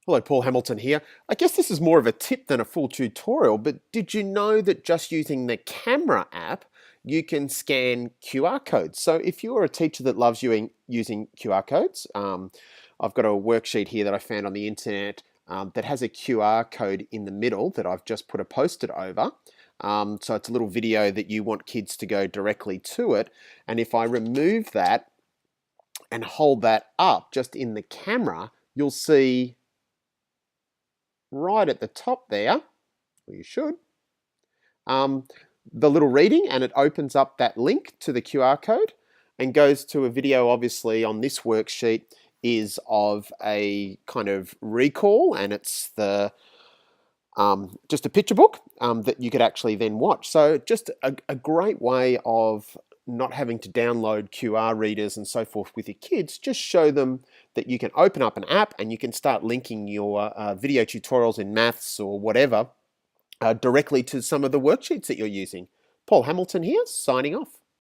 Hello, Paul Hamilton here. I guess this is more of a tip than a full tutorial, but did you know that just using the camera app, you can scan QR codes? So if you're a teacher that loves using QR codes, I've got a worksheet here that I found on the internet that has a QR code in the middle that I've just put a post-it over. So it's a little video that you want kids to go directly to it. And if I remove that and hold that up just in the camera, you'll see right at the top there, or you should, the little reading, and it opens up that link to the QR code and goes to a video. Obviously on this worksheet is of a kind of recall, and it's the just a picture book that you could actually then watch. So just a great way of not having to download QR readers and so forth with your kids. Just show them that you can open up an app and you can start linking your video tutorials in maths or whatever directly to some of the worksheets that you're using. Paul Hamilton here, signing off.